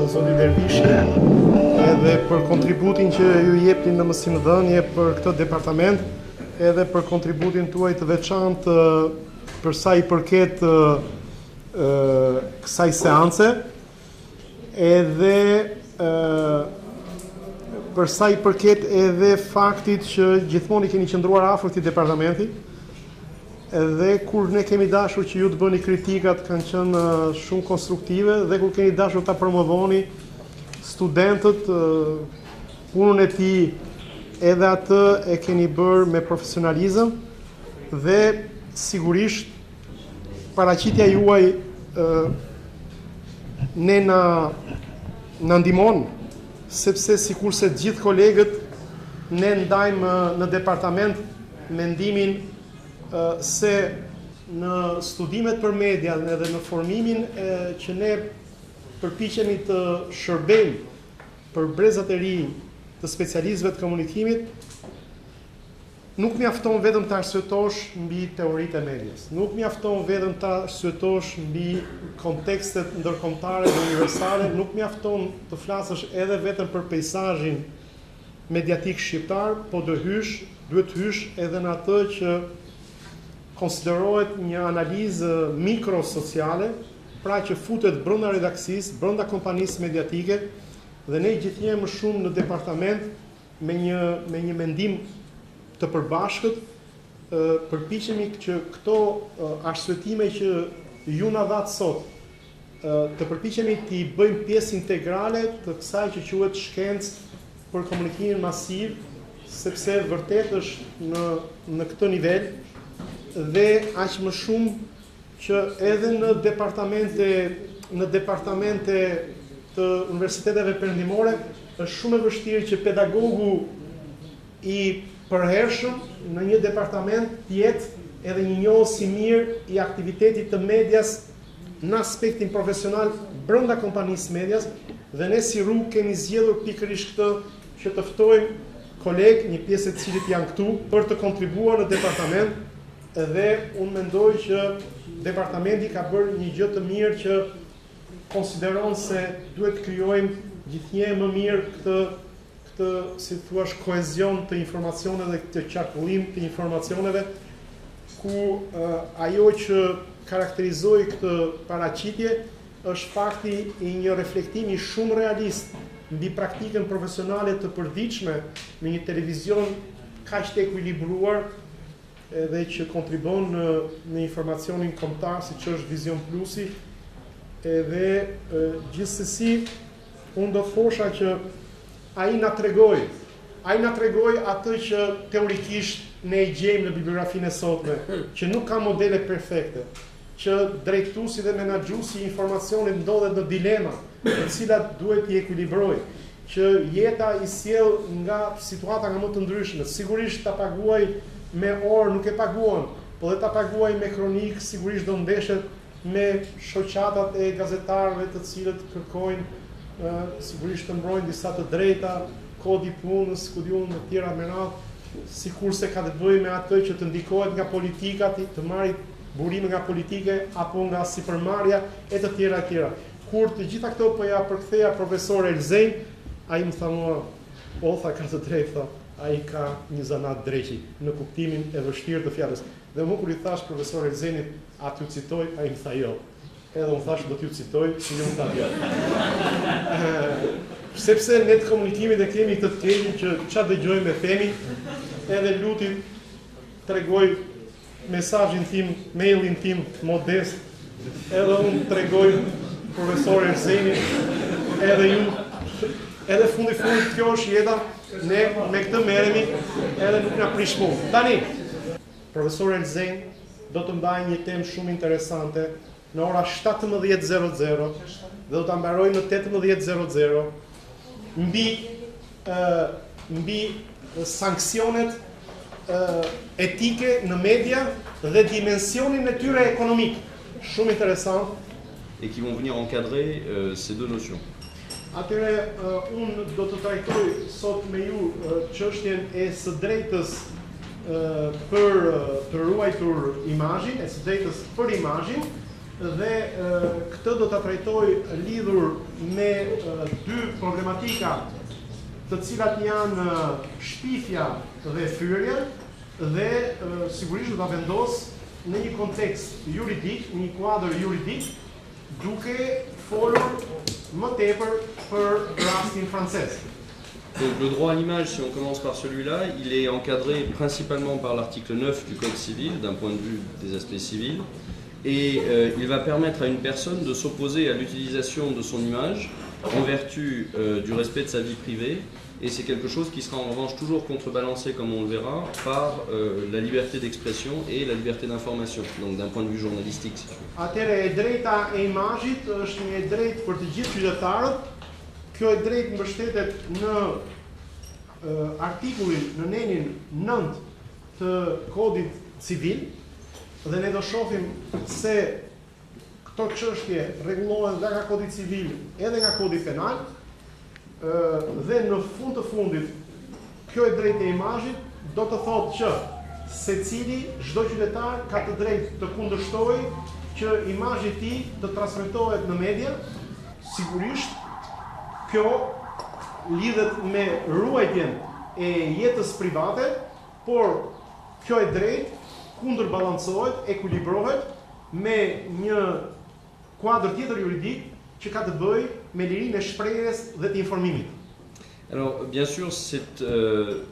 zoti Dervishi, edhe për kontributin që ju jepni në mësimdhënie për këtë departament, edhe për kontributin tuaj të veçantë për sa i përket kësaj seance, edhe për sa i përket edhe faktit që gjithmonë keni qëndruar afër këtij departamenti, edhe kur ne kemi dashur që ju të bëni kritikat kanë qenë shumë konstruktive, dhe kur keni dashur ta promovoni studentët, punën e tij edhe atë e keni bërë me profesionalizëm, dhe sigurisht paraqitja juaj ne na ndihmon, sepse sikurse të gjithë kolegët ne ndajmë në departament mendimin se në studimet për media edhe në formimin që ne përpiqemi të shërbejmë për brezat e rinj të specialistëve të komunikimit, nuk mjafton vetëm të arsyetosh mbi teoritë e medias, nuk mjafton vetëm të arsyetosh mbi kontekstet ndërkombëtare dhe universale, nuk mjafton të flasësh edhe vetëm për peizazhin mediatik shqiptar, po duhet hysh edhe në atë që konsiderohet një analizë mikrosociale, pra që futet brenda redaksisë, brenda kompanisë mediatike, dhe ne gjithnjë më shumë në departament me një mendim të përbashkët, përpiqemi që këto arsyetime që ju na dhat sot, të përpiqemi t'i bëjmë pjesë integrale të kësaj që quhet shkencë për komunikimin masiv, sepse vërtet është në këtë nivel, dhe aq më shumë që edhe në departamente të universiteteve perëndimore është shumë e vështirë që pedagogu i përhershëm në një departament të jetë edhe një njohës i mirë i aktivitetit të medias në aspektin profesional brenda kompanisë medias, dhe ne si rrugë kemi zgjedhur pikërisht këtë, që të ftojmë kolegë, një pjesë e cilit janë këtu, për të kontribuar në departament. Dhe unë mendoj që departamenti ka bërë një gjë të mirë që konsideron se duhet të krijojmë gjithnjë më mirë këtë si thua kohezion të informacioneve dhe të qarkullim të informacioneve, ku ajo që karakterizoi këtë paraqitje është fakti i një reflektimi shumë realist mbi praktikën profesionale të përditshme me një televizion kaq të ekuilibruar, edhe që kontribon në informacionin kombëtar, siç është Vision Plusi, edhe gjithsesi unë do thosha që ai na tregoi atë që teorikisht ne i gjejmë në bibliografinë e sotme, që nuk ka modele perfekte, që drejtuesi dhe menaxhuesi i informacionit ndodhet në dilema, të cilat duhet i ekuilibrojë, që jeta i sjell nga situata nga më të ndryshme, sigurisht ta paguaj me orë nuk e paguan, po dhe ta paguaj me kronik, sigurisht do ndeshet me shoqatat e gazetarëve të cilët kërkojnë sigurisht të mbrojnë disa të drejta, kodi punës, kudiun e tjera me radhë, sikurse ka të bëjë me atë që të ndikohet nga politika, të marrë burime nga politike apo nga sipërmarrja e të tjera e tjera. Kur të gjitha këto po ja përktheja profesor Elzej, ai më tha mua, o tha ka të drejtë, tha, ai ka një zanat dreqi në kuptimin e vështirë të fjalës. Dhe më kur i thash profesor Elzenit, a t'ju citoj, ai më tha jo. Edhe unë thash do t'ju citoj, si ju më tha jo. Sepse ne të komunikimit e kemi këtë kemi që çfarë dëgjojmë e themi, edhe luti tregoj mesazhin tim, mailin tim modest, edhe unë tregoj profesor Elzenit, edhe ju, edhe fundi kjo është jeta. Ne me këtë merremi edhe nuk na prish punë. Tani, profesor Elzen do të mbajë një temë shumë interesante në ora 17:00 dhe do ta mbarojë në 18:00 mbi sanksionet etike në media dhe dimensionin e tyre ekonomik. Shumë interesant. Et qui vont venir encadrer ces deux notions. Atëre, unë do të trajtoj sot me ju çështjen e së drejtës për të ruajtur imazhin, e së drejtës për imazhin, Dhe këtë do ta trajtoj lidhur me dy problematika të cilat janë shpifja dhe fyrja dhe sigurisht do ta vendos në një kontekst juridik, një kuadër juridik, duke folur më tepër për rastin francez. Donc le droit à l'image, si on commence par celui-là, il est encadré principalement par l'article 9 du Code civil, d'un point de vue des aspects civils, et il va permettre à une personne de s'opposer à l'utilisation de son image en vertu du respect de sa vie privée, et c'est quelque chose qui sera en revanche toujours contrebalancé, comme on le verra, par la liberté d'expression et la liberté d'information, donc d'un point de vue journalistique. Si tu veux. Atëherë e drejta e imazhit është një drejtë për të gjithë qytetarët. Kjo e drejtë mbështetet në artikullin, në nenin 9 të Kodit Civil, dhe ne do shohim se këto çështje rregullohen nga Kodi Civil edhe nga Kodi Penal, dhe në fund të fundit kjo e drejtë e imazhit do të thotë që secili, çdo qytetar ka të drejtë të kundërshtojë që imazhi i tij të transmetohet në media. Sigurisht kjo lidhet me ruajtjen e jetës private, por kjo e drejtë kundërbalancohet, ekuilibrohet me një kuadër tjetër juridik që ka të bëjë me lirinë e shprehjes dhe të informimit. Alors, bien sûr, c'est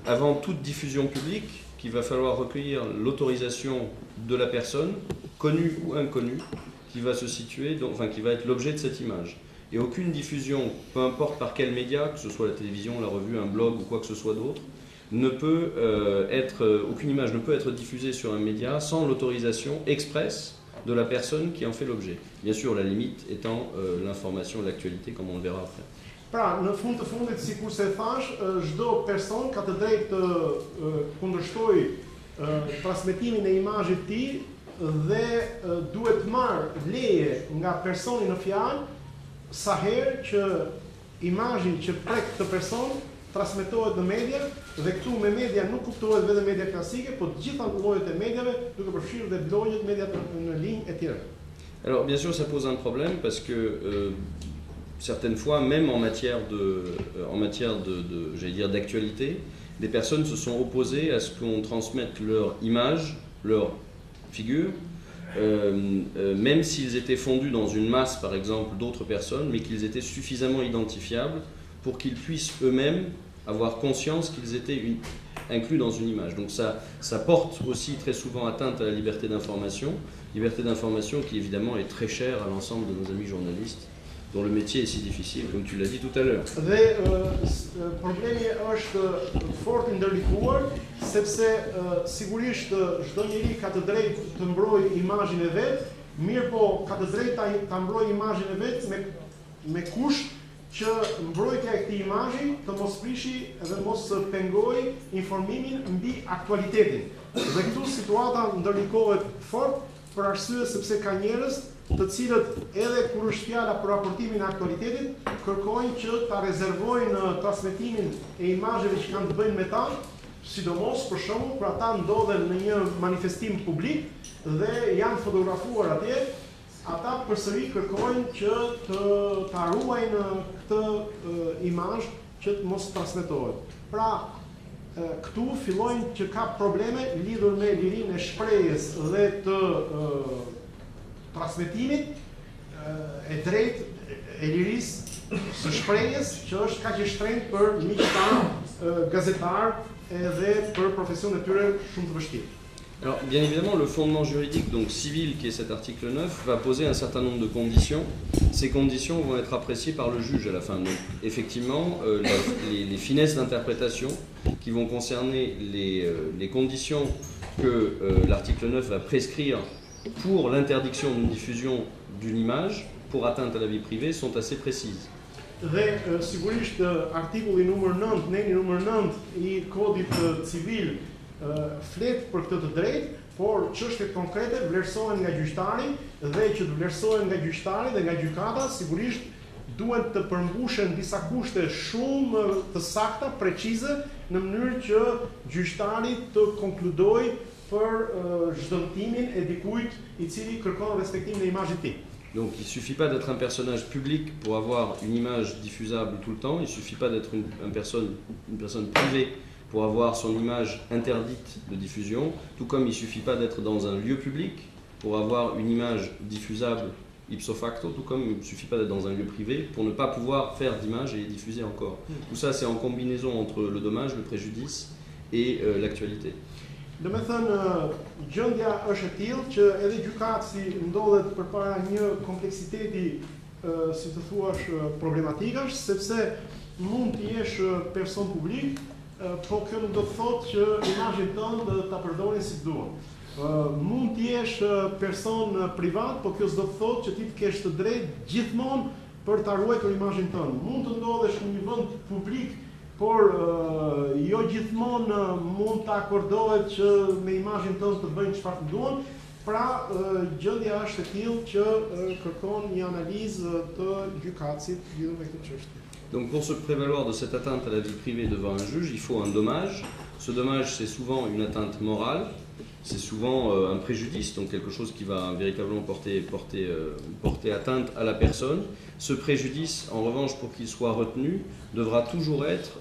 avant toute diffusion publique qu'il va falloir recueillir l'autorisation de la personne, connue ou inconnue, qui va se situer, enfin qui va être l'objet de cette image. Et aucune diffusion, peu importe par quel média, que ce soit la télévision, la revue, un blog ou quoi que ce soit d'autre, ne peut aucune image ne peut être diffusée sur un média sans l'autorisation expresse de la personne qui en fait l'objet. Bien sûr, la limite étant l'information, l'actualité, comme on le verra après. Pra, në fund të fundit, sikur se thash, çdo person ka të drejtë të kundërshtojë transmetimin e imazhit të tij dhe duhet marrë leje nga personi në fjalë sa herë që imazhi që prek këtë person transmetohet në media, dhe këtu me media nuk kuptohet vetëm media klasike, por të gjitha llojet e mediave, duke përfshirë dhe blogjet, mediat në linjë e tjera. Alors bien sûr, ça pose un problème parce que certaines fois, même en matière j'allais dire, d'actualité, des personnes se sont opposées à ce qu'on transmette leur image, leur figure, même s'ils étaient fondus dans une masse, par exemple, d'autres personnes, mais qu'ils étaient suffisamment identifiables pour qu'ils puissent eux-mêmes avoir conscience qu'ils étaient inclus dans une image. Donc ça porte aussi très souvent atteinte à la liberté d'information qui évidemment est très chère à l'ensemble de nos amis journalistes, dont le métier est si difficile, comme tu l'as dit tout à l'heure. Dhe problemi është fort i ndërlikuar, sepse sigurisht çdo njeri ka të drejtë të mbrojë imazhin e vet, mirë po ka të drejtë ta mbrojë imazhin e vet me kusht që mbrojtja e këtij imazhi të mos prishi dhe mos pengojë informimin mbi aktualitetin. Dhe këtu situata ndërlikohet fort për arsye sepse ka njerëz të cilët edhe kur është fjala për raportimin e aktualitetit, kërkojnë që ta rezervojnë transmetimin e imazheve që kanë të bëjnë me ta, sidomos për shembull kur ata ndodhen në një manifestim publik dhe janë fotografuar atje, ata përsëri kërkojnë që ta ruajnë këtë imazh që të mos transmetohet. Pra, këtu fillojnë që ka probleme lidhur me lirinë e shprehjes dhe të transmetimit e drejtë e lirisë së shprehjes, që është kaq e shtrenjtë për miqtar, gazetar edhe për profesionet e tyre shumë të vështirë. Alors, bien évidemment, le fondement juridique donc civil, qui est cet article 9, va poser un certain nombre de conditions. Ces conditions vont être appréciées par le juge à la fin. Donc, effectivement, les finesses d'interprétation qui vont concerner les conditions que l'article 9 va prescrire pour l'interdiction d'une diffusion d'une image pour atteinte à la vie privée sont assez précises. Dhe sigurisht artikulli numër 9, neni numër 9 i Kodit Civil flet për këtë të drejtë, por çështjet konkrete vlerësohen nga gjyqtari dhe që të vlerësohen nga gjyqtari dhe nga gjykata, sigurisht duhet të përmbushen disa kushte shumë të sakta, precize, në mënyrë që gjyqtari të konkludojë për zhdëmtimin e dikujt I cili kërkon respektimin e imazhit të tij. Donc il ne suffit pas d'être un personnage public pour avoir une image diffusable tout le temps, il ne suffit pas d'être une personne privée pour avoir son image interdite de diffusion, tout comme il ne suffit pas d'être dans un lieu public pour avoir une image diffusable ipso facto, tout comme il ne suffit pas d'être dans un lieu privé pour ne pas pouvoir faire d'image et les diffuser encore. Tout ça c'est en combinaison entre le dommage, le préjudice et l'actualité. Do me thënë, gjendja është e tillë që edhe gjykatësi ndodhet përpara një kompleksiteti, si të thuash, problematikash, sepse mund të jesh person publik, po kjo nuk do të thotë që imazhin tënd ta përdorin si duan. Mund të jesh person privat, po kjo s'do të thotë që ti të kesh të drejtë gjithmonë për ta ruajtur imazhin tënd. Mund të ndodhesh në një vend publik, por jo gjithmonë mund të akordohet që me imazhin tënd të bëjnë çfarë duan. Pra, gjendja është e tillë që kërkon një analizë të gjykatësit lidhur me këtë çështje. Donc pour se prévaloir de cette atteinte à la vie privée devant un juge, il faut un dommage. Ce dommage, c'est souvent une atteinte morale, c'est souvent un préjudice, donc quelque chose qui va véritablement porter atteinte à la personne. Ce préjudice, en revanche, pour qu'il soit retenu, devra toujours être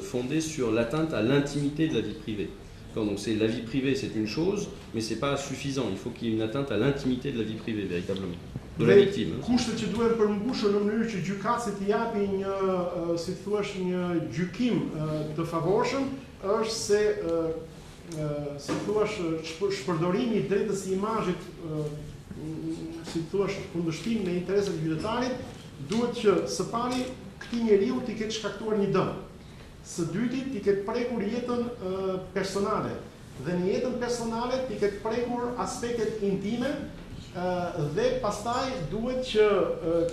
fondé sur l'atteinte à l'intimité de la vie privée. Donc c'est la vie privée, c'est une chose, mais c'est pas suffisant. Il faut qu'il y ait une atteinte à l'intimité de la vie privée, véritablement, de la victime. Kushtet që duhen përmbushur në mënyrë që gjykatësi të japi një, si thuaç, një gjykim të favorshëm, është se, si thuaç, shpërdorimi I drejtës së imazhit, si thuaç, kundërshtim me interesat e qytetarit, duhet që së pari këtij njeriu t'i ketë shkaktuar një dëm. Së dyti t'i ketë prekur jetën personale dhe në jetën personale t'i ketë prekur aspektet intime dhe pastaj duhet që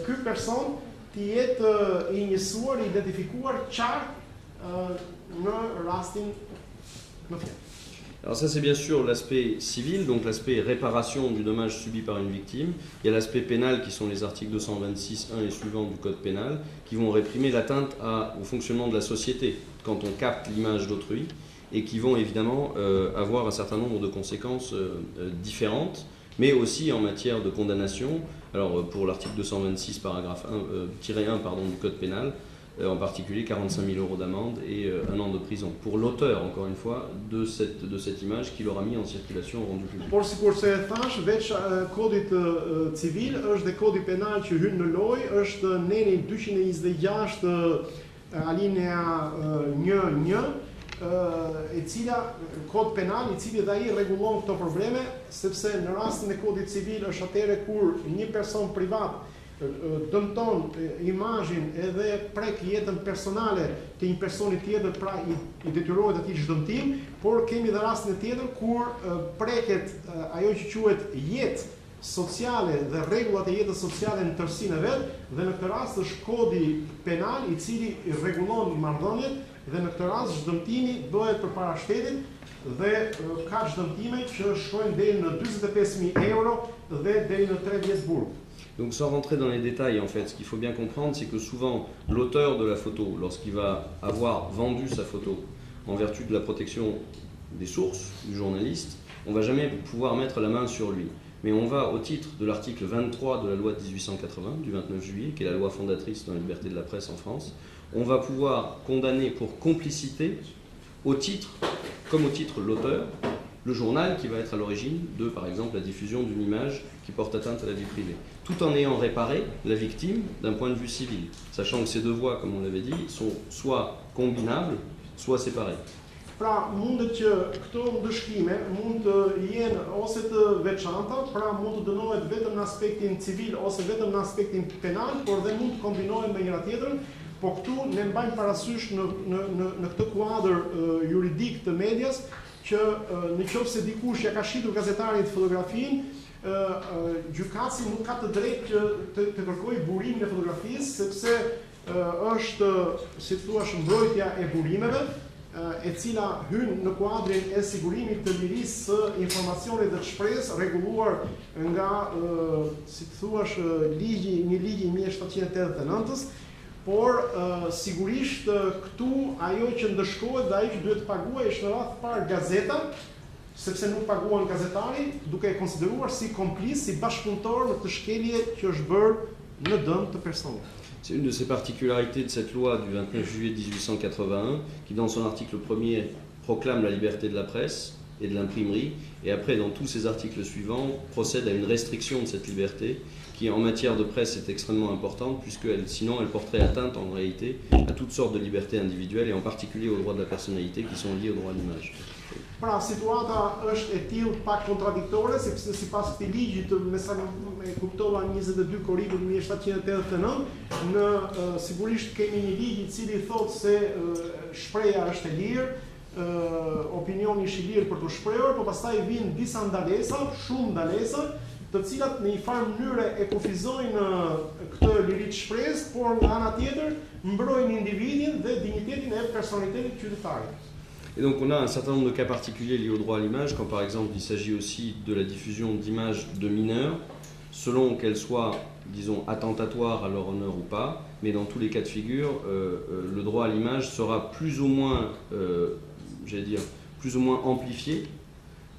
ky person t'i jetë I njësuar, I identifikuar qartë në rastin në fjalë. Alors ça c'est bien sûr l'aspect civil, donc l'aspect réparation du dommage subi par une victime. Il y a l'aspect pénal qui sont les articles 226.1 et suivants du code pénal qui vont réprimer l'atteinte au fonctionnement de la société quand on capte l'image d'autrui et qui vont évidemment avoir un certain nombre de conséquences différentes, mais aussi en matière de condamnation. Alors pour l'article 226 paragraphe 1, du code pénal, en particulier 45 000 € d'amende et 1 an de prison pour l'auteur, encore une fois, de cette image qu'il aura mis en circulation au rendu public. Por sikur se e thash, veç kodit civil është dhe kodi penal që hyn në lojë, është neni 226 alinea 1.1, e cila kod penal I cili dhe ai rregullon këto probleme, sepse në rastin e kodit civil është atëherë kur një person privat dëmton imazhin edhe prek jetën personale të një personi tjetër, pra I detyrohet atij çdëmtim, por kemi dhe rastin e tjetër kur preket ajo që quhet jetë sociale dhe rregullat e jetës sociale në tërësinë e vet, dhe në këtë rast është kodi penal I cili rregullon marrëdhëniet dhe në këtë rast çdëmtimi bëhet përpara shtetit dhe ka çdëmtime që shkojnë deri në 45.000 € dhe deri në 3 vjet burg. Donc sans rentrer dans les détails, en fait, ce qu'il faut bien comprendre, c'est que souvent l'auteur de la photo, lorsqu'il va avoir vendu sa photo en vertu de la protection des sources du journaliste, on ne va jamais pouvoir mettre la main sur lui. Mais on va, au titre de l'article 23 de la loi de 1880, du 29 juillet, qui est la loi fondatrice de la liberté de la presse en France, on va pouvoir condamner pour complicité, comme au titre l'auteur, le journal qui va être à l'origine de, par exemple, la diffusion d'une image qui porte atteinte à la vie privée, tout en ayant réparé la victime d'un point de vue civil, sachant que ces deux voies, comme on l'avait dit, sont soit combinables, soit séparées. Pra mundet që këto ndëshkime mund të jenë ose të veçanta, pra mund të dënohet vetëm në aspektin civil ose vetëm në aspektin penal, por dhe mund të kombinohen me njëra tjetrën, po këtu ne mbajmë parasysh në këtë kuadër juridik të medias që në qoftë se dikush ja ka shitur gazetarit fotografinë, gjykatësi nuk ka të drejtë që të kërkojë burimin e fotografisë, sepse është, si thuash, mbrojtja e burimeve, e cila hyn në kuadrin e sigurimit të lirisë së informacionit dhe të shpresë, rregulluar nga, si thuash, një ligj I 1789-s, por sigurisht këtu ajo që ndëshkohet dhe ajo që duhet të paguajë është në radhë parë gazeta, sepse nuk paguan gazetari, duke e konsideruar si komplic, si bashkëpunëtor në të shkelje që është bërë në dëm të personit. C'est une de ces particularités de cette loi du 29 juillet 1881 qui, dans son article 1er, proclame la liberté de la presse et de l'imprimerie, et après, dans tous ses articles suivants, procède à une restriction de cette liberté qui, en matière de presse, est extrêmement importante, puisque sinon elle porterait atteinte, en réalité, à toutes sortes de libertés individuelles, et en particulier aux droits de la personnalité qui sont liés au droit à l'image. Pra, situata është e tillë pak kontradiktore, sepse sipas këtij ligji me sa e kuptova 22 korrikut 1789, sigurisht kemi një ligj I cili thotë se shpreha është e lirë, opinioni është I lirë për të shprehur, por pastaj vijnë disa ndalesa, shumë ndalesa, të cilat në një farë mënyre e kufizojnë këtë liri të shprehjes, por nga ana tjetër mbrojnë individin dhe dinjitetin e personalitetit qytetarit. Et donc on a un certain nombre de cas particuliers liés au droit à l'image, quand par exemple il s'agit aussi de la diffusion d'images de mineurs, selon qu'elles soient, disons, attentatoires à leur honneur ou pas, mais dans tous les cas de figure, le droit à l'image sera plus ou moins, plus ou moins amplifié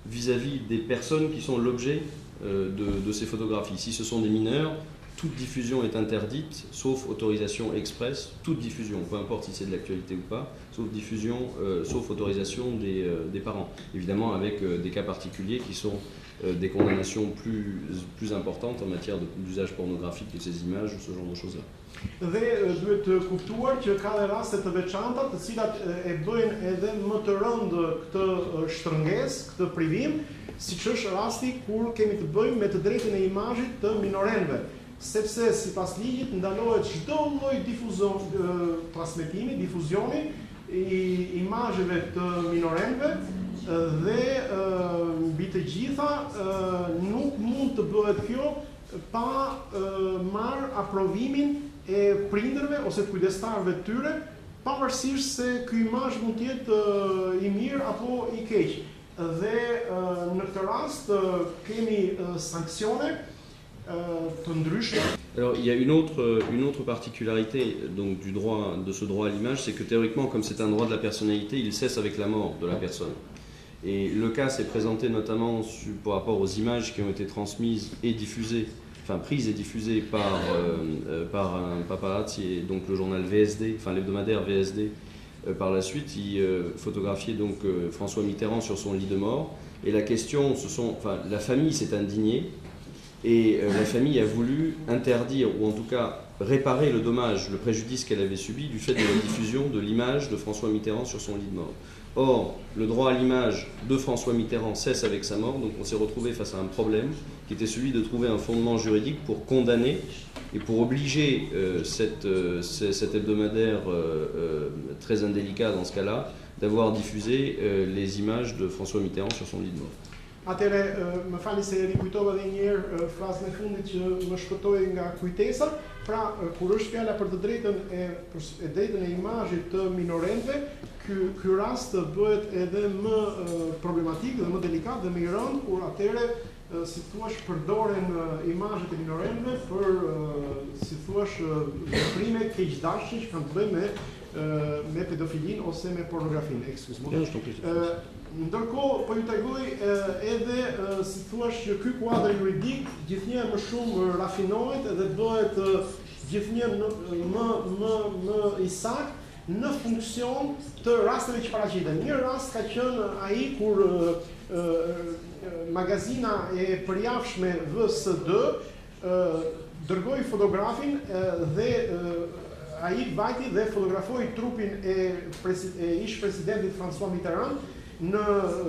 vis-à-vis des personnes qui sont l'objet de ces photographies. Si ce sont des mineurs, toute diffusion est interdite, sauf autorisation expresse, toute diffusion, peu importe si c'est de l'actualité ou pas, sauf autorisation des parents. Évidemment avec des cas particuliers qui sont des condamnations plus importantes en matière d'usage pornographique de ces images ou ce genre de choses-là. Dhe duhet të kuptuar që ka dhe raste të veçanta të cilat e bëjnë edhe më të rëndë këtë shtrëngesë, këtë privim, siç është rasti kur kemi të bëjmë me të drejtën e imazhit të minorenëve. Sepse sipas ligjit ndalohet çdo lloj transmetimi, difuzioni I imazheve të minorenëve dhe mbi të gjitha nuk mund të bëhet kjo pa marrë aprovimin e prindërve ose të kujdestarëve të tyre, pavarësisht se ky imazh mund të jetë I mirë apo I keq. Dhe në këtë rast kemi sankcione të ndryshme. Alors il y a une autre particularité donc, de ce droit à l'image, c'est que théoriquement, comme c'est un droit de la personnalité, il cesse avec la mort de la personne. Et le cas s'est présenté notamment par rapport aux images qui ont été transmises et diffusées, enfin prises et diffusées par un paparazzi, et donc le journal VSD, enfin l'hebdomadaire VSD. Par la suite, il photographiait donc François Mitterrand sur son lit de mort. Et la question, la famille s'est indignée. Et la famille a voulu interdire, ou en tout cas réparer le dommage, le préjudice qu'elle avait subi du fait de la diffusion de l'image de François Mitterrand sur son lit de mort. Or, le droit à l'image de François Mitterrand cesse avec sa mort, donc on s'est retrouvé face à un problème qui était celui de trouver un fondement juridique pour condamner et pour obliger cet hebdomadaire très indélicat dans ce cas-là d'avoir diffusé les images de François Mitterrand sur son lit de mort. Atëre, më falni se rikujtova edhe një herë frazën e fundit që më shpëtoi nga kujtesa. Pra, kur është fjala për të drejtën e imazhit të minorenëve, ky rast bëhet edhe më problematik dhe më delikat dhe më I rënd kur atëre si thua përdoren imazhet e minorenëve për si thua veprime keqdashtë që kanë të bëjnë me pedofilin ose me pornografinë. Ndërkohë, po ju tregoj edhe si thuash që ky kuadër juridik gjithnjë më shumë rafinohet dhe bëhet gjithnjë më I saktë në funksion të rasteve që paraqiten. Një rast ka qenë ai kur magazina e përjavshme VSD dërgoi fotografin dhe ai vajti dhe fotografoi trupin e ish presidentit François Mitterrand në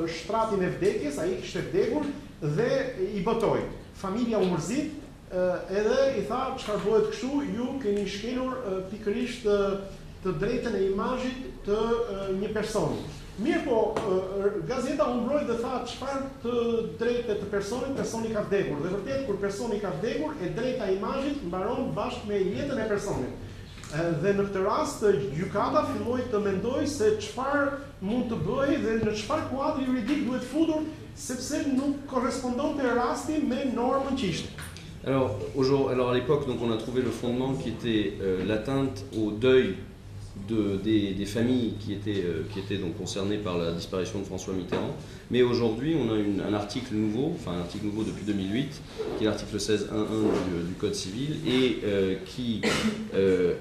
shtratin e vdekjes, ai kishte vdekur dhe I botoi. Familja u mërzit edhe I tha çfarë bëhet kështu, ju keni shkelur pikërisht të drejtën e imazhit të një personi. Mirë po, gazeta u mbroi dhe tha çfarë të drejtë të personit, personi ka vdekur. Dhe vërtet kur personi ka vdekur, e drejta e imazhit mbaron bashkë me jetën e personit. Dhe në këtë rast gjykata filloi të mendojë se çfarë mund të bëjë dhe në çfarë kuadri juridik duhet futur, sepse nuk korrespondonte rasti me normën që ishte. Alors à l'époque, donc, on a trouvé le fondement qui était l'atteinte au deuil des familles qui étaient donc concernées par la disparition de François Mitterrand. Mais aujourd'hui, on a un article nouveau depuis 2008, qui est l'article 16.1.1 du Code civil, et qui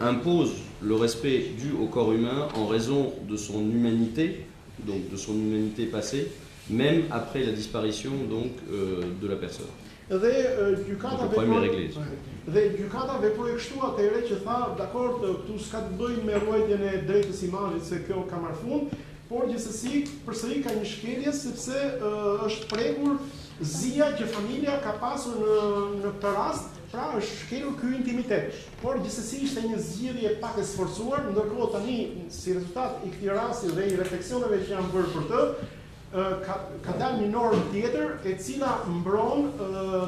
impose le respect dû au corps humain en raison de son humanité, donc de son humanité passée, même après la disparition donc, de la personne. Dhe gjykata veproi kështu atëherë që tha, dakord, këtu s'ka të bëjë me ruajtjen e drejtës imazhit se kjo ka marrë fund, por gjithsesi përsëri ka një shkelje sepse është prekur zia që familja ka pasur në këtë rast, pra është shkelur ky intimitet. Por gjithsesi ishte një zgjedhje pak e sforcuar, ndërkohë tani si rezultat i këtij rasti dhe i refleksioneve që janë bërë për të, ka dalë një normë tjetër e cila mbron,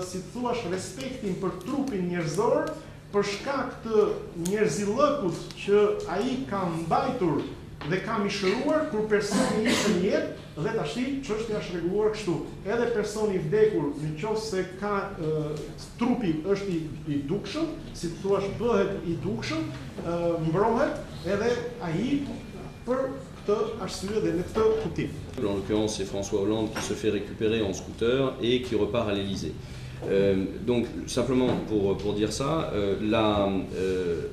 si thuash, respektin për trupin njerëzor për shkak të njerëzillëkut që ai ka mbajtur dhe ka mishëruar kur personi ishte në jetë dhe tash çështja është rregulluar kështu. Edhe personi i vdekur, nëse ka trupi është i dukshëm, si thuash bëhet i dukshëm, mbrohet edhe ai për En l'occurrence, c'est François Hollande qui se fait récupérer en scooter et qui repart à l'Élysée. Donc, simplement pour dire ça,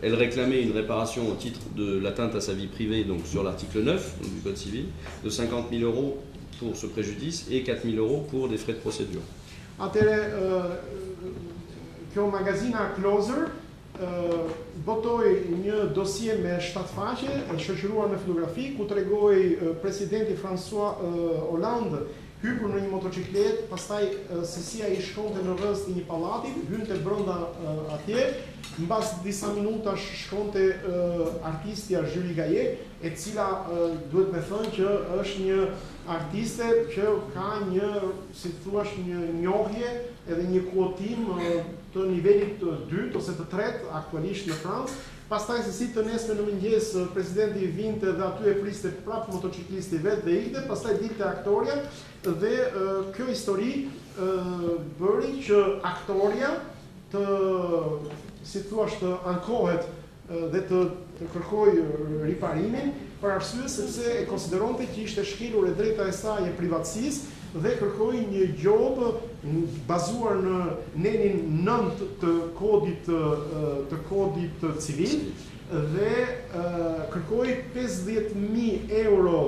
elle réclamait une réparation au titre de l'atteinte à sa vie privée, donc sur l'article 9 du Code civil, de 50 000 € pour ce préjudice et 4 000 € pour des frais de procédure. Kjo magazina Closer botoi një dosie me 7 faqe, shoqëruar me fotografi, ku tregoi presidenti François Hollande hypur në një motociklet, pastaj se si ai shkonte në rreth të një pallati, hynte brenda atje, mbas disa minutash shkonte artistja Julie Gaillet, e cila duhet me thënë që është një artiste që ka një, si thuash, një njohje edhe një kuotim të nivelit të dytë ose të tretë aktualisht në Francë. Pastaj se si të nesme në mëngjes presidenti vinte dhe aty e priste prapë motociklisti vetë dhe ikte, pastaj dilte aktoria dhe kjo histori bëri që aktoria të, si thuash, të ankohet dhe të kërkoj riparimin për arsye sepse e konsideronte që ishte shkelur e drejta e saj e privatësisë dhe kërkoi një gjobë bazuar në nenin 9 të kodit civil dhe kërkoi 50.000 €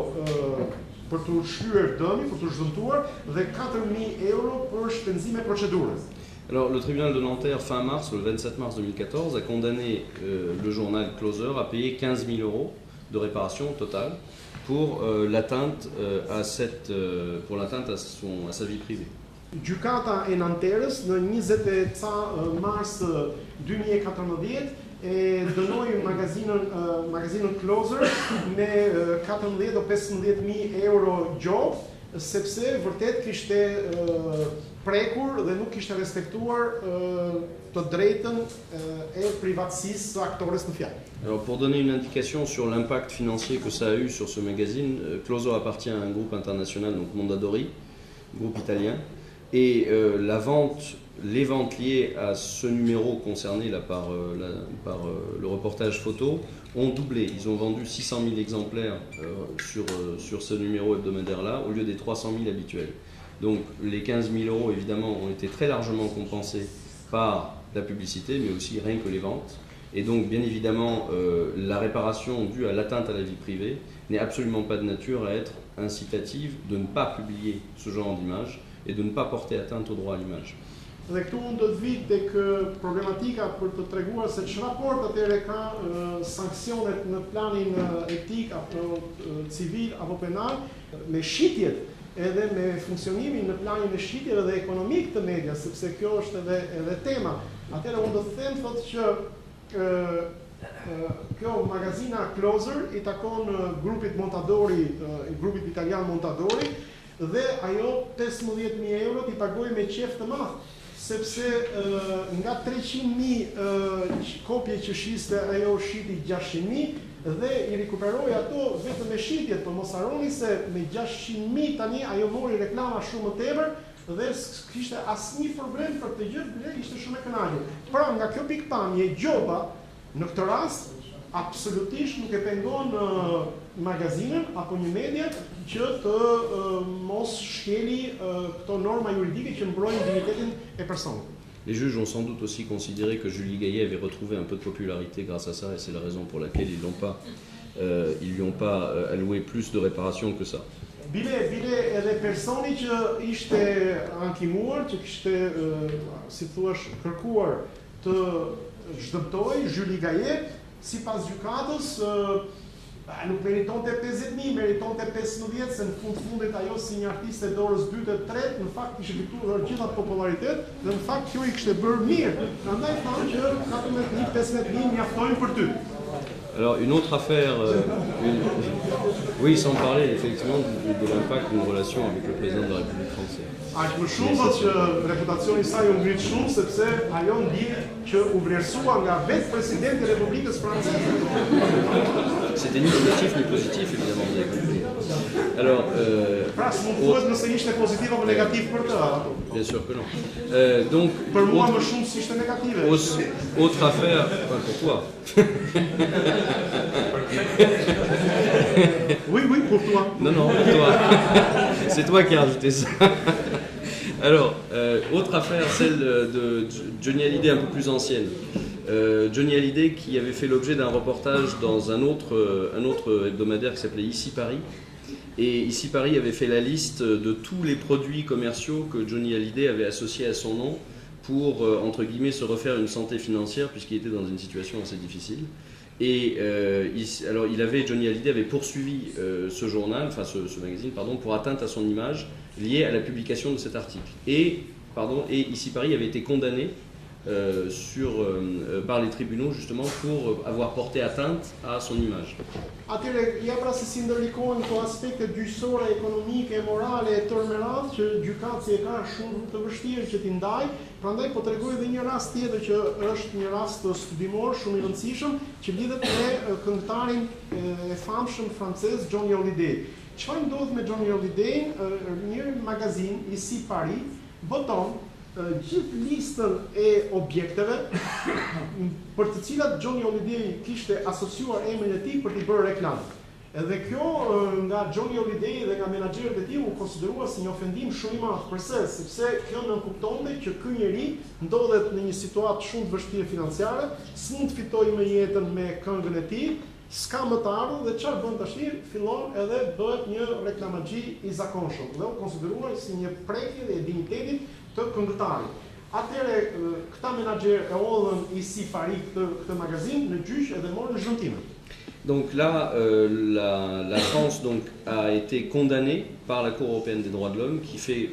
për të shlyer dëmin, për të zhvendtuar dhe 4.000 € për shpenzime procedure. Alors, le tribunal de Nanterre, fin mars, le 27 mars 2014, a condamné le journal Closer à payer 15 000 € de réparation totale pour l'atteinte à sa vie privée. Gjykata e Nanterës në 20 mars 2014 e dënoi magazinën Closer me 14 o 15.000 € gjobë, sepse vërtet kishte prekur dhe nuk kishte respektuar të drejtën e privatësisë së aktores në fjalë. Alors, pour donner une indication sur l'impact financier que ça a eu sur ce magazine, Closer appartient à un groupe international, donc Mondadori, groupe italien, et les ventes liées à ce numéro concerné là, par le reportage photo ont doublé. Ils ont vendu 600 000 exemplaires sur ce numéro hebdomadaire-là au lieu des 300 000 habituels. Donc les 15 000 € évidemment ont été très largement compensés par la publicité, mais aussi rien que les ventes. Et donc bien évidemment la réparation due à l'atteinte à la vie privée n'est absolument pas de nature à être incitative de ne pas publier ce genre d'image et de ne pas porter atteinte au droit à l'image. Dhe këtu unë do të vi tek problematika për të treguar se çfarë raport atëherë ka sanksionet në planin etik apo civil apo penal me shitjet edhe me funksionimin në planin e shitjeve dhe ekonomik të media, sepse kjo është edhe tema. Atëherë unë do të them thotë që kjo magazina Closer i takon grupit Mondadori, grupit italian Mondadori, dhe ajo 15.000 € i pagoi me qef të madh, sepse nga 300.000 kopje që shiste ajo shiti 600.000 dhe i rikuperoi ato vetëm me shitjet, por mos harroni se me 600.000 tani ajo mori reklama shumë më tepër dhe kishte asnjë problem për këtë gjë, ishte shumë e kënaqur. Pra nga kjo pikpamje gjoba në këtë rast absolutisht nuk e pengon magazinën apo një media që të mos shkeli këto norma juridike që mbrojnë dignitetin e personit. Les juges ont sans doute aussi considéré que Julie Gaillet avait retrouvé un peu de popularité grâce à ça, et c'est la raison pour laquelle ils lui ont pas alloué plus de réparation que ça. Bile edhe personi që ishte ankimuar, që kishte, si thuash, kërkuar të zhdëmtoj, Julie Gaillet, sipas gjykatës, nuk meritonte 50.000, meritonte 15, se në fundit ajo si një artiste dorës 2 e 3, në fakt kishte fituar gjitha popularitet, dhe në fakt kjo I kishte bërë mirë. Prandaj thanë që 14.000, 15.000 mjaftojnë për ty. Alors une autre affaire, oui, sans parler effectivement de l'impact d'une relation avec le président de la République française. Aq më shumë që reputacioni I saj u ngrit shumë sepse ajo ndihet që u vlerësua nga vetë presidenti I Republikës Franceze. C'était ni négatif ni positif évidemment, vous avez compris. Alors, pra s'mund thuhet nëse ishte pozitiv apo negativ për të. Bien sûr que non. Donc, për mua më shumë si ishte negative. Autre affaire, enfin, pour toi. Oui, pour toi. Non, pour toi. C'est toi qui as rajouté ça. Alors, autre affaire, celle de Johnny Hallyday un peu plus ancienne. Johnny Hallyday qui avait fait l'objet d'un reportage dans un autre hebdomadaire qui s'appelait Ici Paris. Et Ici Paris avait fait la liste de tous les produits commerciaux que Johnny Hallyday avait associés à son nom pour, entre guillemets, se refaire une santé financière puisqu'il était dans une situation assez difficile. Et Johnny Hallyday avait poursuivi ce journal, enfin ce magazine, pardon, pour atteinte à son image liée à la publication de cet article. Et Ici Paris avait été condamné par les tribunaux justement pour avoir porté atteinte à son image. Atëre, ja pra se si ndërlikohen këto aspekte gjyqësore, ekonomike, morale, tërmerat, që gjykatësi e ka shumë të vështirë që t'i ndaj, prandaj po tregoj edhe një rast tjetër që është një rast studimor shumë I rëndësishëm, që lidhet me këngëtarin e famshëm francez Johnny Hallyday. Çfarë ndodh me Johnny Hallyday? Një magazin Ici Paris boton gjithë listën e objekteve për të cilat Johnny Hallyday kishte asociuar emrin e tij për t'i bërë reklam. Edhe kjo nga Johnny Hallyday dhe nga menaxherët e tij u konsiderua si një ofendim shumë I madh. Përse? Sepse kjo nënkuptonte që ky njeri ndodhet në një situatë shumë të vështirë financiare, s'mund të fitojë më jetën me këngën e tij, s'ka më të ardhur dhe çfarë bën tash? Fillon edhe bëhet një reklamaxhi I zakonshëm dhe u konsideruar si një prekje e dinjitetit të këngëtarit. Atëre këta menaxher e hodhën Ici Paris këtë magazin në gjyq edhe morën zhëntime. Donc là, la France donc, a été condamnée par la Cour européenne des droits de l'homme qui fait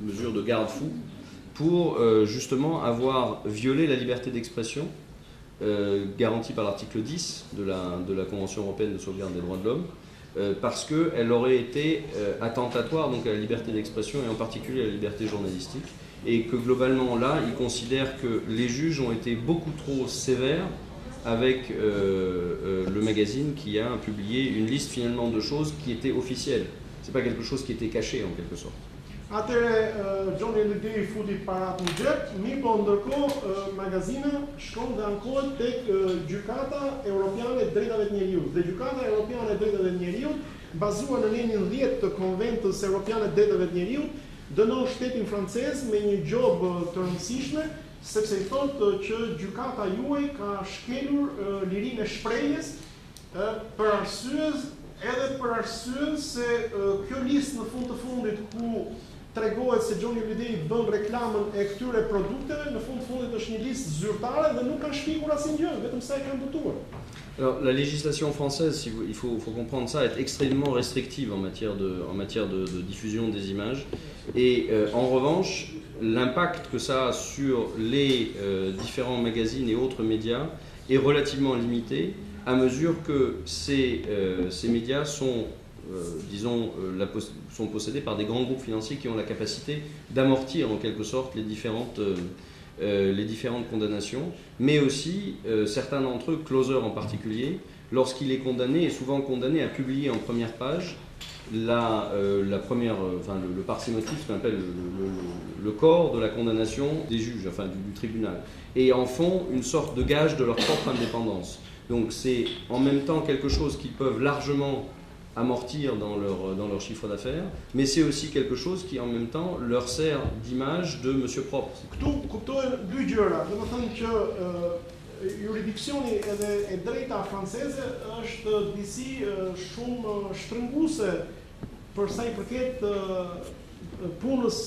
mesure de garde-fou pour justement avoir violé la liberté d'expression garantie par l'article 10 de la Convention européenne de sauvegarde des droits de l'homme parce qu'elle aurait été attentatoire donc, à la liberté d'expression et en particulier à la liberté journalistique et que globalement là, ils considèrent que les juges ont été beaucoup trop sévères avec le magazine qui a publié une liste finalement de choses qui étaient officielles. C'est pas quelque chose qui était caché en quelque sorte. Atëre, Johnny Hallyday futi parat në xhep, mirë po ndërkohë magazina shkon dhe ankohet tek Gjykata Europiane e Drejtave të Njerëzit. Dhe Gjykata Europiane e Drejtave të Njerëzit, bazuar në nenin 10 të Konventës Europiane të Drejtave të Njerëzit, dënon shtetin francez me një gjobë të rëndësishme, sepse I thotë që gjykata juaj ka shkelur lirinë e shprehjes për arsye se kjo listë në fund të fundit ku tregohet se Johnny Hallyday bën reklamën e këtyre produkteve, në fund fundit është një listë zyrtare dhe nuk kanë shpikur asnjë, vetëm sa e kanë botuar. Alors, la législation française, il faut comprendre ça, est extrêmement restrictive en matière de diffusion des images. Et en revanche, l'impact que ça a sur les différents magazines et autres médias est relativement limité à mesure que ces médias sont, sont possédés par des grands groupes financiers qui ont la capacité d'amortir en quelque sorte les différentes condamnations, mais aussi certains d'entre eux, Closer en particulier, lorsqu'il est condamné, est souvent condamné à publier en première page le partie motif, ce qu'on appelle le corps de la condamnation des juges, enfin du tribunal, et en font une sorte de gage de leur propre indépendance. Donc c'est en même temps quelque chose qu'ils peuvent largement amortir dans leur chiffre d'affaires, mais c'est aussi quelque chose qui en même temps leur sert d'image de monsieur propre. Këtu kuptohen dy gjëra, domethënë që juridiksioni edhe e drejta franceze është disi shumë shtrënguese për sa i përket punës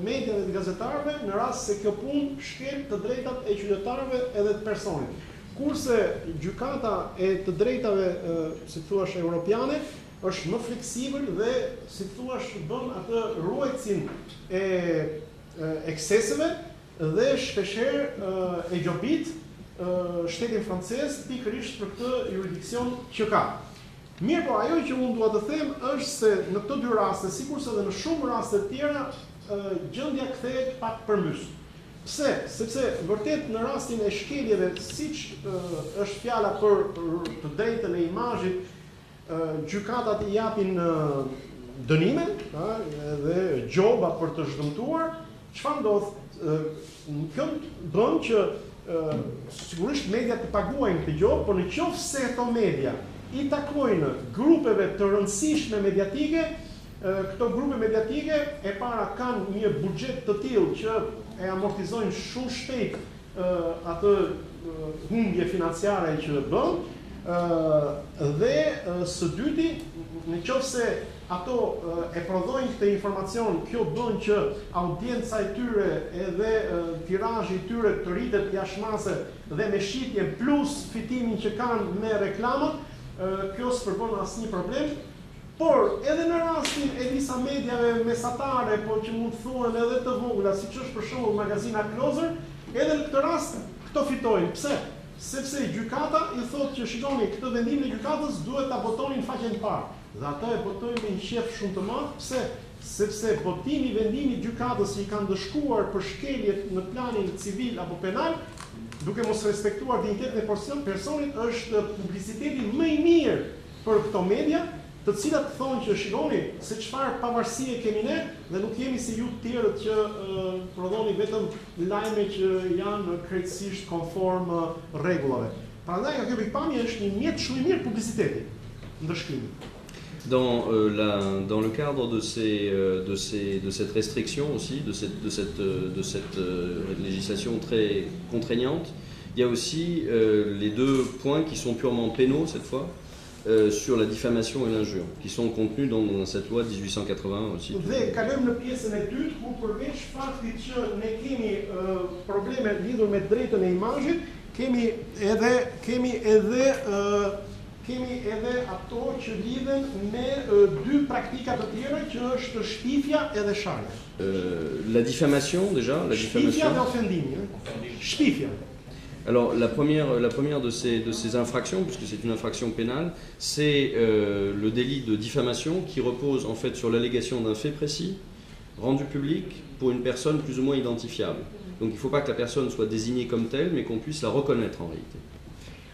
mediave dhe gazetarëve në rast se kjo punë shkel të drejtat e qytetarëve edhe të personit. Kurse gjykata e të drejtave, si thua, europiane është më fleksibël dhe si thua bën atë ruajtsin e ekseseve dhe shpeshherë e gjobit shtetin francez pikërisht për këtë juridiksion që ka. Mirë, po ajo që unë dua të them është se në këto dy raste, sikurse edhe në shumë raste të tjera, gjendja kthehet pak përmbys. Pse? Sepse vërtet në rastin e shkeljeve, siç është fjala për të drejtën e imazhit, gjykatat I japin dënime dhe gjoba për të zhdëmtuar. Çfarë ndodh? Kjo bën që sigurisht mediat të paguajnë këtë gjobë, por në qoftë se këto media I takojnë grupeve të rëndësishme mediatike, këto grupe mediatike e para kanë një buxhet të tillë që e amortizojnë shumë shpejt atë humbje financiare që bën, dhe së dyti, në qoftë se ato e prodhojnë këtë informacion, kjo bën që audienca e tyre edhe tirazhi I tyre të rritet jashtëmase dhe me shitjen plus fitimin që kanë me reklamët, kjo s'përbën asnjë problem. Por edhe në rastin e disa mediave mesatare, por që mund të thuhen edhe të vogla, siç është për shembull magazina Closer, edhe në këtë rast këto fitojnë. Pse? Sepse gjykata I thotë që shikoni, këtë vendimin e gjykatës duhet ta votoni në faqen e parë. Dhe ato e votojnë me një qef shumë të madh. Pse? Sepse votimi I vendimit gjykatës që I kanë dëshkuar për shkeljet në planin civil apo penal, duke mos respektuar dinjitetin e personit, është publiciteti më I mirë për këto media, të cilat thonë që shikoni se çfarë pavarësie kemi ne dhe nuk jemi si ju të tjerët që prodhoni vetëm lajme që janë krejtësisht konform rregullave. Prandaj kjo pikpamje është një mjet shumë I mirë publiciteti, ndëshkimi. Dans le cadre de cette restriction aussi, de cette législation très contraignante, il y a aussi les deux points qui sont purement pénaux cette fois, sur la diffamation et l'injure, qui sont contenus dans cette loi de 1881 aussi. Dhe kalojmë në pjesën e dytë, ku përveç faktit që ne kemi probleme lidhur me drejtën e imazhit, kemi edhe ato që lidhen me dy praktika të tjera që është shtifja edhe sharja. La diffamation déjà, Shtifja dhe ofendimi, shtifja. Alors la première de ces infractions, puisque c'est une infraction pénale, c'est le délit de diffamation qui repose en fait sur l'allégation d'un fait précis, rendu public pour une personne plus ou moins identifiable. Donc il ne faut pas que la personne soit désignée comme telle, mais qu'on puisse la reconnaître en réalité.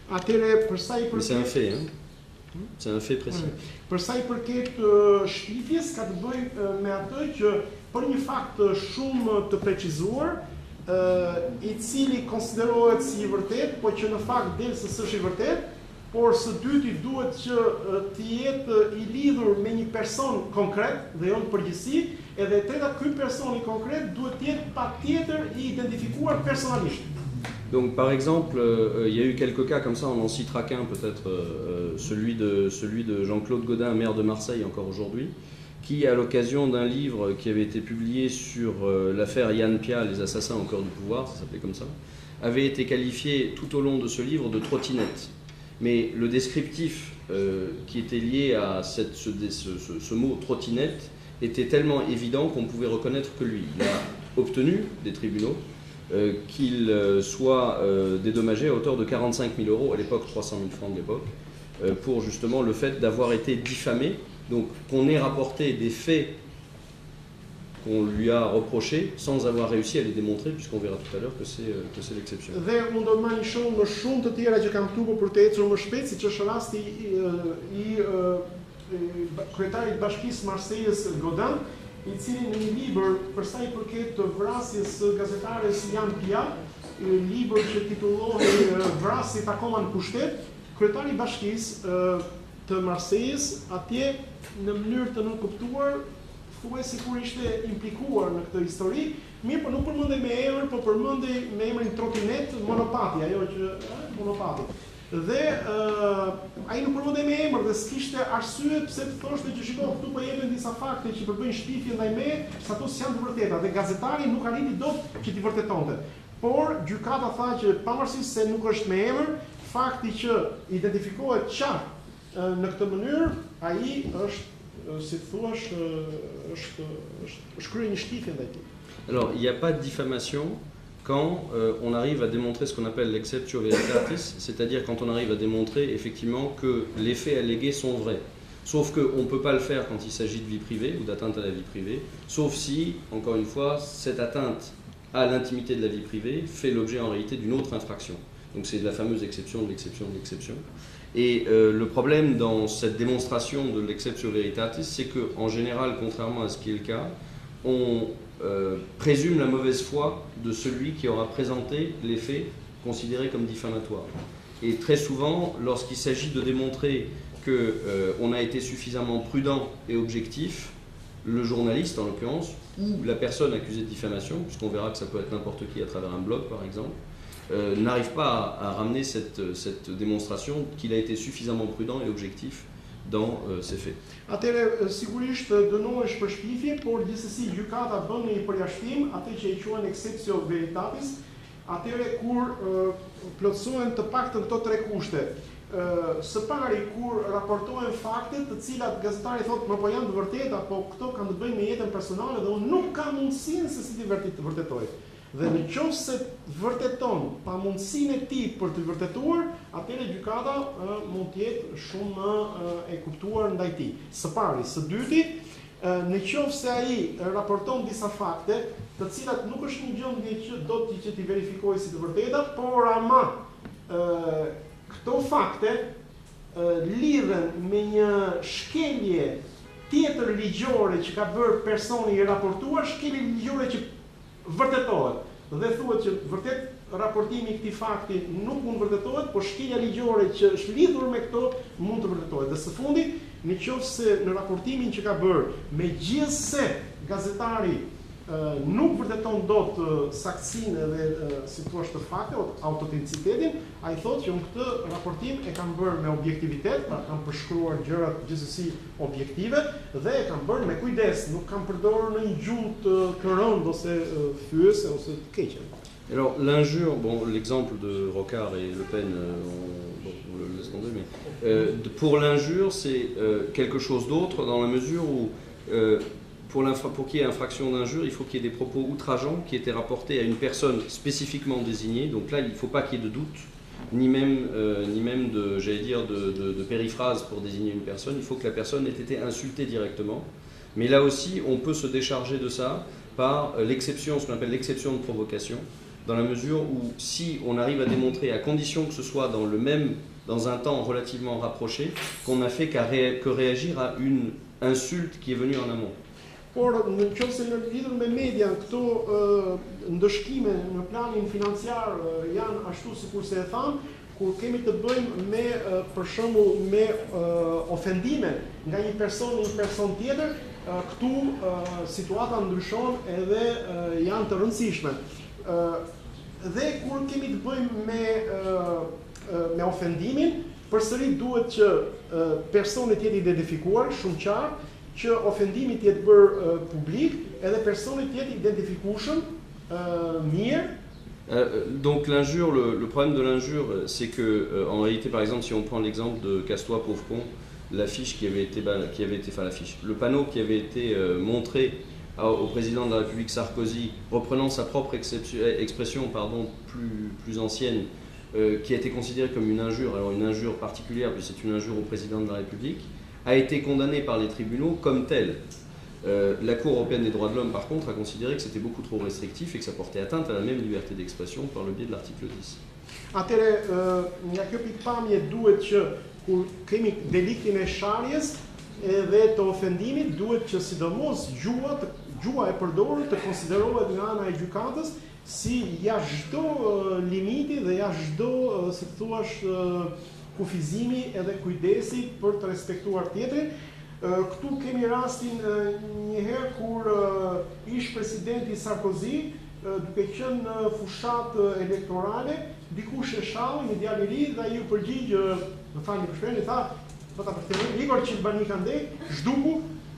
Mais c'est un fait, hein? C'est un fait précis. Për sa I përket shtifjes, ka të bëjë me atë që për një fakt shumë të precizuar, I cili konsiderohet si I vërtet, po që në fakt del se s'është I vërtet, por së dyti duhet që të jetë I lidhur me një person konkret dhe jo në përgjithësi, edhe treta ky person I konkret duhet të jetë patjetër I identifikuar personalisht. Donc par exemple, il y a eu quelques cas comme ça, on en citera qu'un peut-être, celui de Jean-Claude Gaudin, maire de Marseille encore aujourd'hui, qui, à l'occasion d'un livre qui avait été publié sur l'affaire Yann Pia, les assassins au cœur du pouvoir, ça s'appelait comme ça, avait été qualifié tout au long de ce livre de trottinette. Mais le descriptif qui était lié à ce mot trottinette était tellement évident qu'on pouvait reconnaître que lui. Il a obtenu des tribunaux qu'il soit dédommagé à hauteur de 45 000 €, à l'époque 300 000 francs de l'époque, pour justement le fait d'avoir été diffamé. Donc qu'on ait rapporté des faits qu'on lui a reprochés sans avoir réussi à les démontrer, puisqu'on verra tout à l'heure que c'est l'exception. Dhe unë do të marr një shembull më shumë të tjera që kam këtu për të ecur më shpejt, siç është rasti I kryetarit bashkisë Marsejës Godin, I cili në një libër për sa I përket të vrasjes së gazetares Jan Pia, libër që titullohej Vrasjet akoma në pushtet, kryetari i bashkisë të Marseilles atje në mënyrë të nënkuptuar thuajse kur ishte implikuar në këtë histori, mirë po nuk përmendej me emër, po përmendej me emrin trotinet monopati, ajo që monopati. Dhe ai nuk përmendej me emër dhe s'kishte arsye pse të thoshte që shiko këtu po jepen disa fakte që përbëjnë shpifje ndaj meje, sa ato s'janë të vërteta dhe gazetari nuk arriti dot që t'i vërtetonte. Por gjykata tha që pavarësisht se nuk është me emër, fakti që identifikohet qartë në këtë mënyrë, ai është si thuash, është kryer një shtifje ndaj tij. Alors, il n'y a pas de diffamation quand on arrive à démontrer ce qu'on appelle l'exceptio veritatis, c'est-à-dire quand on arrive à démontrer effectivement que les faits allégués sont vrais. Sauf qu'on ne peut pas le faire quand il s'agit de vie privée ou d'atteinte à la vie privée, sauf si, encore une fois, cette atteinte à l'intimité de la vie privée fait l'objet en réalité d'une autre infraction. Donc c'est la fameuse exception de l'exception de l'exception. Et le problème dans cette démonstration de l'exceptio veritatis, c'est qu'en général, contrairement à ce qui est le cas, on présume la mauvaise foi de celui qui aura présenté les faits considérés comme diffamatoires. Et très souvent, lorsqu'il s'agit de démontrer qu'on a été suffisamment prudent et objectif, le journaliste en l'occurrence, ou la personne accusée de diffamation, puisqu'on verra que ça peut être n'importe qui à travers un blog par exemple, n'arrive pas à ramener cette démonstration qu'il a été suffisamment prudent et objectif dans ces faits. Atëre sigurisht dënohesh për shpifje, por gjithsesi gjykata bën një përjashtim, atë që i quhen exceptio veritatis, atëre kur plotësohen të paktën këto tre kushte. Së pari kur raportohen fakte të cilat gazetari thotë më po janë të vërteta, po këto kanë të bëjnë me jetën personale dhe unë nuk kam mundësinë se si të vërtetoj. Dhe në qoftë se vërteton pa mundësinë e tij për të vërtetuar, atëherë gjykata mund të jetë shumë e kuptuar ndaj tij. Së pari, së dyti, në qoftë se ai raporton disa fakte, të cilat nuk është një gjendje që do të t'i verifikojë si të vërteta, por ama këto fakte lidhen me një shkelje tjetër ligjore që ka bërë personi i raportuar, shkelje ligjore që vërtetohet dhe thuhet që vërtet raportimi i këtij fakti nuk mund vërtetohet, por shkelja ligjore që është lidhur me këto mund të vërtetohet. Dhe së fundi, nëse në raportimin që ka bërë, megjithse gazetari nuk vërteton dot saktësinë dhe si thua të fakte, autenticitetin, ai thotë që unë këtë raportim e kam bërë me objektivitet, pra kam përshkruar gjërat gjithsesi objektive dhe e kam bërë me kujdes, nuk kam përdorur në një gjuhë të rëndë ose fyese ose të keqe. Alors l'injure, bon, l'exemple de Rocard et Le Pen, on le laisse tomber, mais pour l'injure, c'est quelque chose d'autre dans la mesure où pour qu'il y ait infraction d'injure, il faut qu'il y ait des propos outrageants qui étaient rapportés à une personne spécifiquement désignée. Donc là, il ne faut pas qu'il y ait de doute, ni même de périphrase pour désigner une personne. Il faut que la personne ait été insultée directement. Mais là aussi, on peut se décharger de ça par l'exception, ce qu'on appelle l'exception de provocation, dans la mesure où si on arrive à démontrer, à condition que ce soit dans un temps relativement rapproché, qu'on n'a fait que réagir à une insulte qui est venue en amont. Por në qoftë se në lidhur me media këto ndëshkime në planin financiar janë ashtu sikur se e tham, kur kemi të bëjmë me për shembull me ofendime nga një person tjetër, këtu situata ndryshon edhe janë të rëndësishme. Dhe kur kemi të bëjmë me ofendimin, përsëri duhet që personi të jetë identifikuar shumë qartë, që ofendimi të jetë bërë publik, edhe personi të jetë identifikueshëm mirë. Donc l'injure, le problème de l'injure, c'est que en réalité, par exemple, si on prend l'exemple de Casse-toi pauvre con, l'affiche le panneau qui avait été montré au président de la République Sarkozy, reprenant sa propre expression plus ancienne, qui a été considérée comme une injure, alors une injure particulière, puis c'est une injure au président de la République, a été condamné par les tribunaux comme tel. La Cour européenne des droits de l'homme, par contre, a considéré que c'était beaucoup trop restrictif et que ça portait atteinte à la même liberté d'expression par le biais de l'article 10. Atëre, nga kjo pikpamje duhet që kur kemi deliktin e sharjes edhe të ofendimit, duhet që sidomos gjua e përdorur të konsiderohet nga ana e gjykatës si jashtë çdo limiti dhe jashtë çdo, si thuash, kufizimi edhe kujdesi për të respektuar tjetrin. Këtu kemi rastin njëherë kur ish presidenti Sarkozy, duke qenë në fushat elektorale, dikush e shau një djalë i ri dhe ai u përgjigj, më falni për shprehjen, tha, po ta përktej Igor Çilbani ka ndek, zhduku,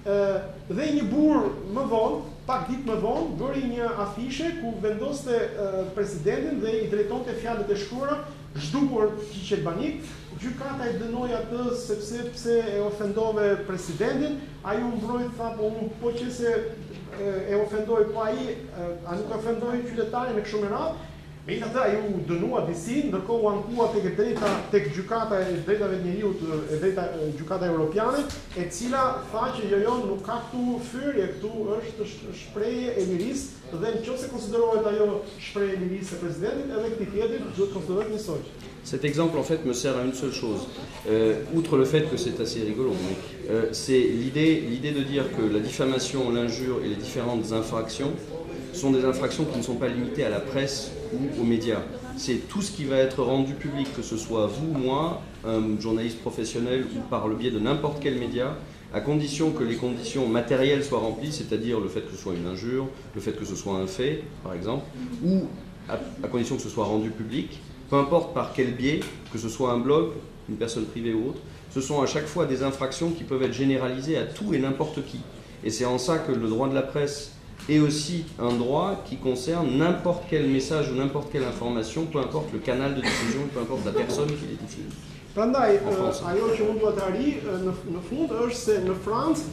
dhe një burr më vonë, pak ditë më vonë, bëri një afishe ku vendoste presidentin dhe i drejtonte fjalët e shkruara, zhdukur Çilbani. Gjykata e dënoi atë sepse e ofendove presidentin, ai u mbrojt, tha, po qëse e ofendoi, po ai a nuk ofendoi qytetarin e kështu me radhë. Megjithatë ai u dënua disi, ndërkohë u ankua tek gjykata e drejtave të njeriut, gjykata europiane, e cila tha që jo, nuk ka këtu fyrje, këtu është shprehje e lirisë dhe nëse konsiderohet ajo shprehje e lirisë e presidentit, edhe këtij tjetrit duhet konsiderohet njësoj. Cet exemple, en fait, me sert à une seule chose. Outre le fait que c'est assez rigolo, c'est l'idée de dire que la diffamation, l'injure et les différentes infractions sont des infractions qui ne sont pas limitées à la presse ou aux médias. C'est tout ce qui va être rendu public, que ce soit vous, moi, un journaliste professionnel ou par le biais de n'importe quel média, à condition que les conditions matérielles soient remplies, c'est-à-dire le fait que ce soit une injure, le fait que ce soit un fait, par exemple, ou à condition que ce soit rendu public, peu importe par quel biais, que ce soit un blog, une personne privée ou autre, ce sont à chaque fois des infractions qui peuvent être généralisées à tout et n'importe qui. Et c'est en ça que le droit de la presse est aussi un droit qui concerne n'importe quel message ou n'importe quelle information, peu importe le canal de diffusion, peu importe la personne qui les diffuse. Prandaj, ajo që unë dua të arri në fund është se në Francë,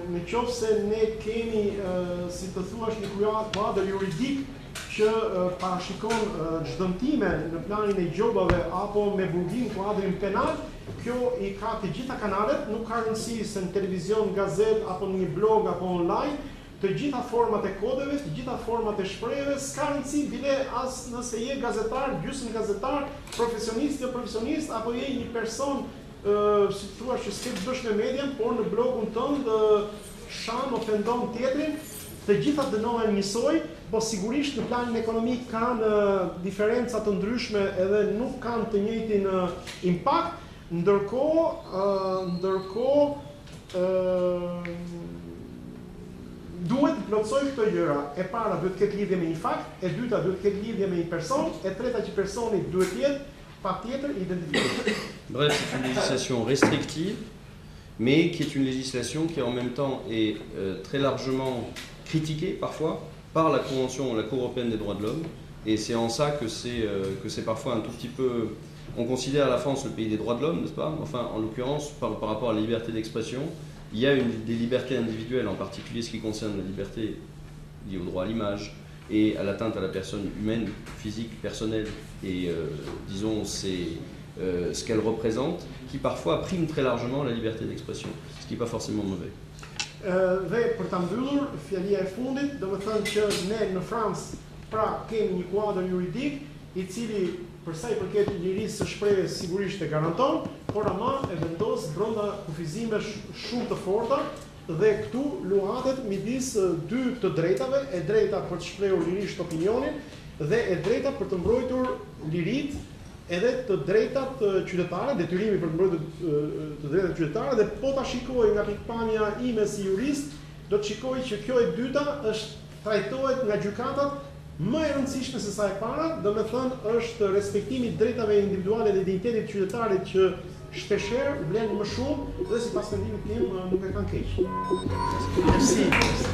në qoftë se ne kemi, si të thuash, një kuadër juridik që parashikon çdëmtime në planin e gjobave apo me burgim kuadrin penal, kjo i ka të gjitha kanalet, nuk ka rëndësi se në televizion, gazet apo në një blog apo online, të gjitha format e kodeve, të gjitha format e shprehjeve, s'ka rëndësi bile as nëse je gazetar, gjysmë gazetar, profesionist, jo profesionist, apo je një person, si thua që s'ke të bësh me median, por në blogun tënd shan ofendon tjetrin, të gjitha dënohen njësoj, po sigurisht në planin ekonomik kanë diferenca të ndryshme edhe nuk kanë të njëjtin impakt, ndërkohë duhet të plotësoj këto gjëra. E para duhet të ketë lidhje me një fakt, e dyta duhet të ketë lidhje me një person, e treta që personi duhet të jetë patjetër identifikuar. Bref, c'est une législation restrictive, mais qui est une législation qui en même temps est très largement critiquée parfois par la Convention, la Cour européenne des droits de l'homme, et c'est en ça que c'est parfois un tout petit peu... On considère la France le pays des droits de l'homme, n'est-ce pas? Enfin, en l'occurrence, par rapport à la liberté d'expression, il y a des libertés individuelles, en particulier ce qui concerne la liberté liée au droit à l'image et à l'atteinte à la personne humaine, physique, personnelle, et disons, c'est ce qu'elle représente, qui parfois prime très largement la liberté d'expression, ce qui n'est pas forcément mauvais. Dhe për ta mbyllur, fjalia e fundit, do të thënë që ne në Francë pra kemi një kuadër juridik i cili për sa i përket lirisë së shprehjes sigurisht e garanton, por ama e vendos brenda kufizimesh shumë të forta dhe këtu luhatet midis dy të drejtave, e drejta për të shprehur lirisht opinionin dhe e drejta për të mbrojtur liritë edhe të drejtat qytetare, detyrimi për të mbrojtur të drejtat qytetare, dhe po ta shikoj nga pikpamja ime si jurist, do të shikoj që kjo e dyta trajtohet nga gjykatat më e rëndësishme se sa e para, domethënë është respektimi i drejtave individuale dhe identitetit qytetarit që shpeshherë vlen më shumë dhe sipas mendimit tim nuk e kanë keq. Merci.